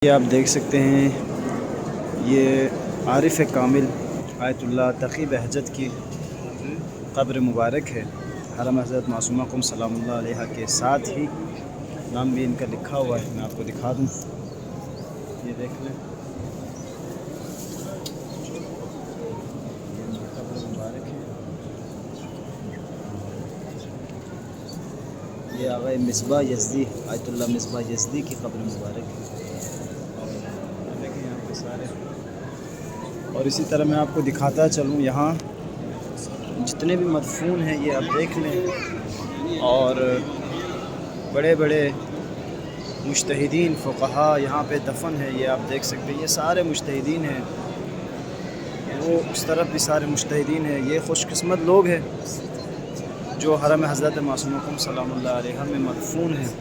یہ آپ دیکھ سکتے ہیں، یہ عارف کامل آیت اللہ تقی بہجت کی قبر مبارک ہے۔ حرم حضرت معصومہ قم سلام اللہ علیہ کے ساتھ ہی نام بھی ان کا لکھا ہوا ہے۔ میں آپ کو دکھا دوں، یہ دیکھ لیں، یہ قبر مبارک ہے۔ یہ آغا مصباح یزدی آیت اللہ مصباح یزدی کی قبر مبارک ہے۔ دیکھیں یہاں پہ سارے، اور اسی طرح میں آپ کو دکھاتا چلوں، یہاں جتنے بھی مدفون ہیں یہ آپ دیکھ لیں، اور بڑے بڑے مجتہدین فقہا یہاں پہ دفن ہے، یہ آپ دیکھ سکتے ہیں۔ یہ سارے مجتہدین ہیں، وہ اس طرف بھی سارے مجتہدین ہیں۔ یہ خوش قسمت لوگ ہیں جو حرم حضرت معصومہ قم سلام اللہ علیہ میں مدفون ہیں۔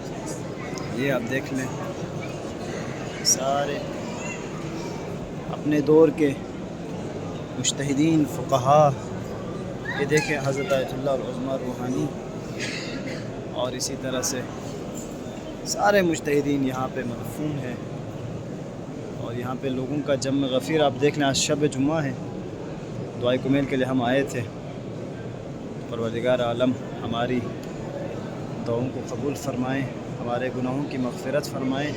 یہ آپ دیکھ لیں، سارے اپنے دور کے مجتہدین فقہا، یہ دیکھیں حضرت آیت اللہ العظمیٰ روحانی، اور اسی طرح سے سارے مجتہدین یہاں پہ مدفون ہیں۔ اور یہاں پہ لوگوں کا جمع غفیر آپ دیکھ لیں۔ آج شب جمعہ ہے، دعائے کمیل کے لیے ہم آئے تھے۔ پروردگار عالم ہماری دعاؤں کو قبول فرمائیں، ہمارے گناہوں کی مغفرت فرمائیں۔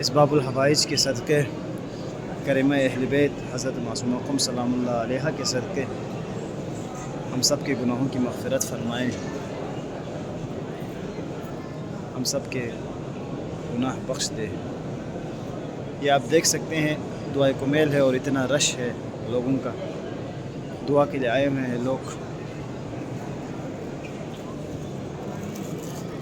اس باب الحوائج کے صدقے، کرمہ اہل بیت حضرت معصومہ قم سلام اللہ علیہ کے صدقے ہم سب کے گناہوں کی مغفرت فرمائیں، ہم سب کے گناہ بخش دے۔ یہ آپ دیکھ سکتے ہیں، دعائے کمیل ہے اور اتنا رش ہے لوگوں کا، دعا کے لیے آئے ہوئے ہیں لوگ۔